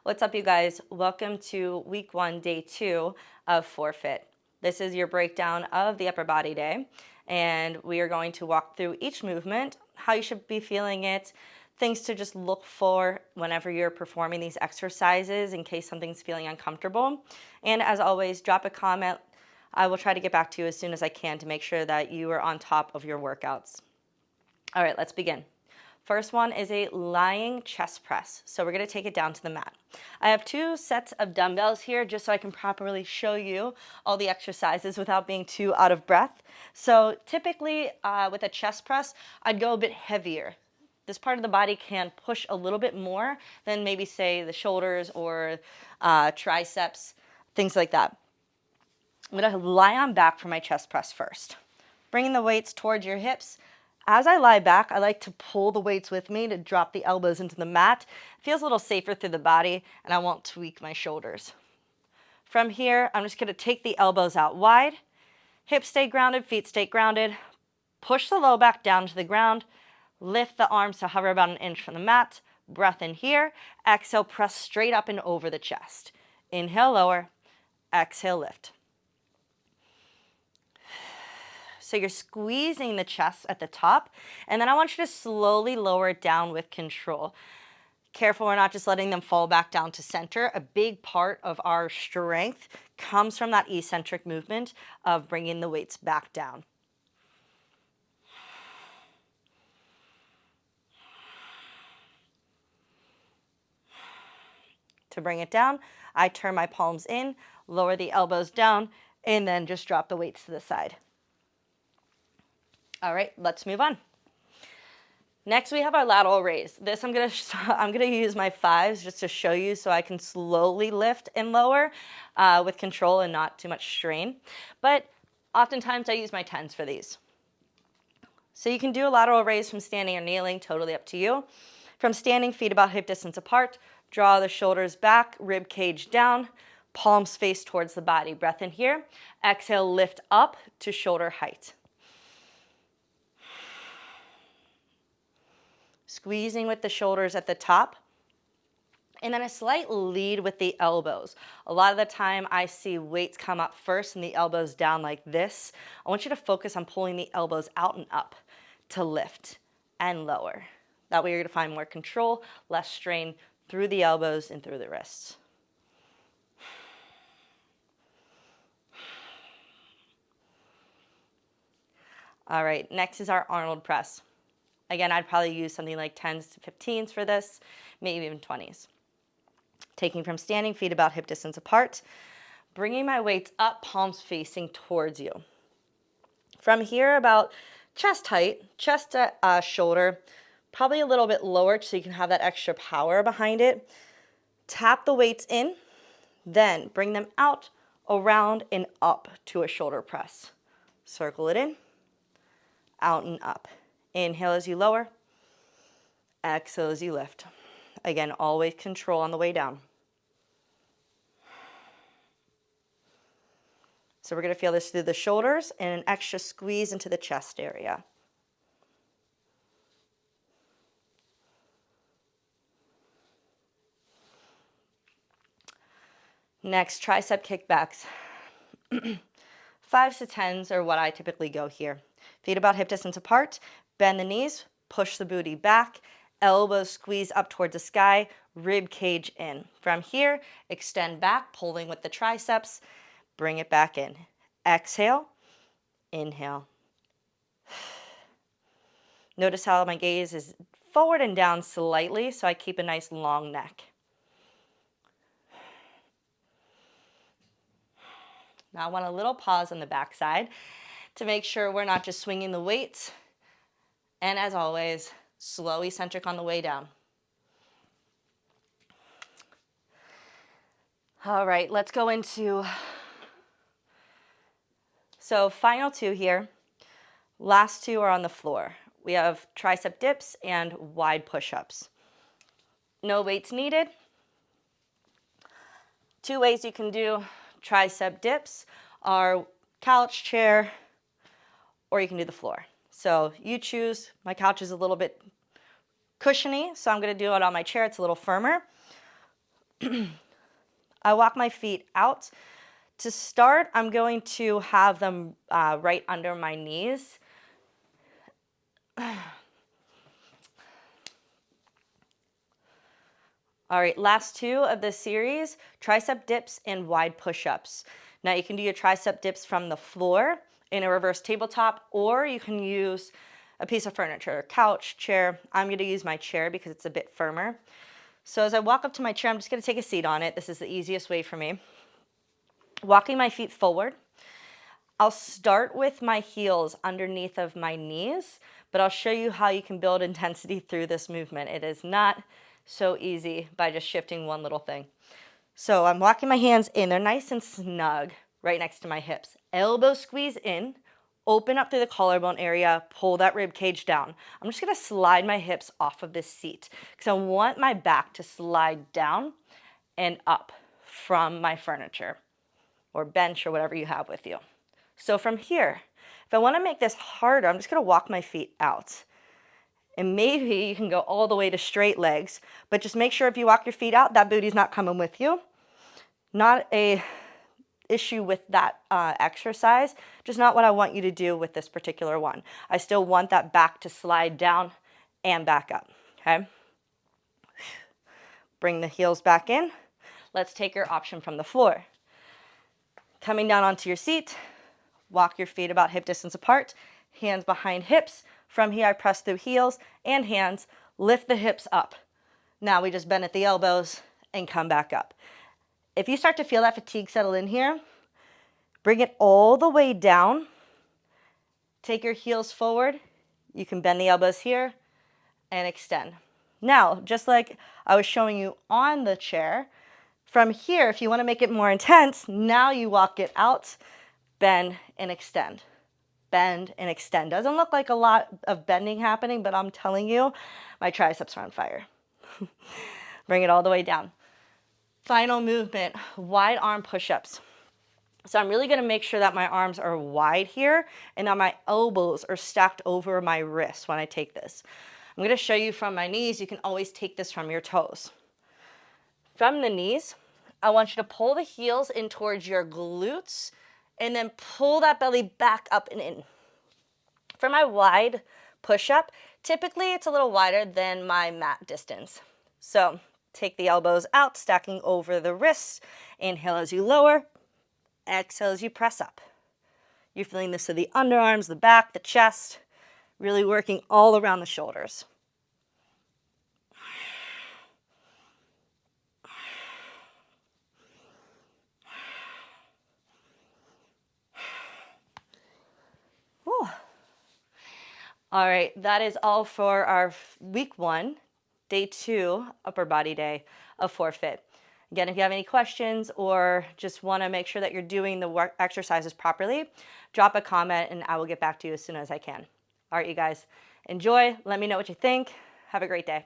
What's up, you guys? Welcome to week 1, day 2 of FIT. This is your breakdown of the upper body day, and we are going to walk through each movement, how you should be feeling it, things to just look for whenever you're performing these exercises in case something's feeling uncomfortable. And as always, drop a comment. I will try to get back to you as soon as I can to make sure that you are on top of your workouts. All right, let's begin. First one is a lying chest press. So we're going to take it down to the mat. I have 2 sets of dumbbells here just so I can properly show you all the exercises without being too out of breath. So typically with a chest press, I'd go a bit heavier. This part of the body can push a little bit more than maybe say the shoulders or triceps, things like that. I'm going to lie on back for my chest press first. Bringing the weights towards your hips. As I lie back, I like to pull the weights with me to drop the elbows into the mat. It feels a little safer through the body, and I won't tweak my shoulders. From here, I'm just going to take the elbows out wide. Hips stay grounded, feet stay grounded. Push the low back down to the ground. Lift the arms to hover about 1 inch from the mat. Breath in here. Exhale, press straight up and over the chest. Inhale, lower. Exhale, lift. So you're squeezing the chest at the top, and then I want you to slowly lower it down with control. Careful, we're not just letting them fall back down to center. A big part of our strength comes from that eccentric movement of bringing the weights back down. To bring it down, I turn my palms in, lower the elbows down, and then just drop the weights to the side. All right, let's move on. Next, we have our lateral raise. This I'm gonna use my 5s just to show you so I can slowly lift and lower with control and not too much strain. But oftentimes I use my 10s for these. So you can do a lateral raise from standing or kneeling, totally up to you. From standing, feet about hip distance apart, draw the shoulders back, rib cage down, palms face towards the body. Breath in here. Exhale, lift up to shoulder height. Squeezing with the shoulders at the top, and then a slight lead with the elbows. A lot of the time I see weights come up first and the elbows down like this. I want you to focus on pulling the elbows out and up to lift and lower. That way you're gonna find more control, less strain through the elbows and through the wrists. All right, next is our Arnold Press. Again, I'd probably use something like 10s to 15s for this, maybe even 20s. Taking from standing, feet about hip distance apart, bringing my weights up, palms facing towards you. From here, about chest height, chest to shoulder, probably a little bit lower so you can have that extra power behind it. Tap the weights in, then bring them out, around, and up to a shoulder press. Circle it in, out and up. Inhale as you lower, exhale as you lift. Again, always control on the way down. So we're going to feel this through the shoulders and an extra squeeze into the chest area. Next, tricep kickbacks. 5s to 10s are what I typically go here. Feet about hip distance apart. Bend the knees, push the booty back, elbows squeeze up towards the sky, rib cage in. From here, extend back, pulling with the triceps, bring it back in. Exhale, inhale. Notice how my gaze is forward and down slightly, so I keep a nice long neck. Now I want a little pause on the backside to make sure we're not just swinging the weights. And as always, slow eccentric on the way down. All right, let's go into, so final 2 here. Last 2 are on the floor. We have tricep dips and wide push-ups. No weights needed. 2 ways you can do tricep dips are couch, chair, or you can do the floor. So you choose. My couch is a little bit cushiony, so I'm going to do it on my chair. It's a little firmer. I walk my feet out. To start, I'm going to have them right under my knees. All right, last two of this series, tricep dips and wide push-ups. Now you can do your tricep dips from the floor in a reverse tabletop, or you can use a piece of furniture, couch, chair. I'm gonna use my chair because it's a bit firmer. So as I walk up to my chair, I'm just gonna take a seat on it. This is the easiest way for me. Walking my feet forward. I'll start with my heels underneath of my knees, but I'll show you how you can build intensity through this movement. It is not so easy by just shifting one little thing. So I'm walking my hands in. They're nice and snug right next to my hips. Elbow squeeze in, open up through the collarbone area, pull that rib cage down. I'm just gonna slide my hips off of this seat because I want my back to slide down and up from my furniture or bench or whatever you have with you. So from here, if I want to make this harder, I'm just going to walk my feet out. And maybe you can go all the way to straight legs, but just make sure if you walk your feet out, that booty's not coming with you. Not a issue with that exercise, just not what I want you to do with this particular one. I still want that back to slide down and back up, okay? Bring the heels back in. Let's take your option from the floor. Coming down onto your seat, walk your feet about hip distance apart, hands behind hips. From here, I press through heels and hands, lift the hips up. Now we just bend at the elbows and come back up. If you start to feel that fatigue settle in here, bring it all the way down. Take your heels forward. You can bend the elbows here and extend. Now, just like I was showing you on the chair, from here, if you want to make it more intense, now you walk it out, bend and extend. Bend and extend. Doesn't look like a lot of bending happening, but I'm telling you, my triceps are on fire. Bring it all the way down. Final movement, wide arm push-ups. So I'm really going to make sure that my arms are wide here and that my elbows are stacked over my wrists when I take this. I'm going to show you from my knees. You can always take this from your toes. From the knees, I want you to pull the heels in towards your glutes and then pull that belly back up and in. For my wide push-up, typically it's a little wider than my mat distance. So take the elbows out, stacking over the wrists. Inhale as you lower. Exhale as you press up. You're feeling this to the underarms, the back, the chest, really working all around the shoulders. Whew. All right, that is all for our week 1, day 2 upper body day of FIT. Again, if you have any questions or just want to make sure that you're doing the exercises properly, drop a comment and I will get back to you as soon as I can. All right, you guys, enjoy. Let me know what you think. Have a great day.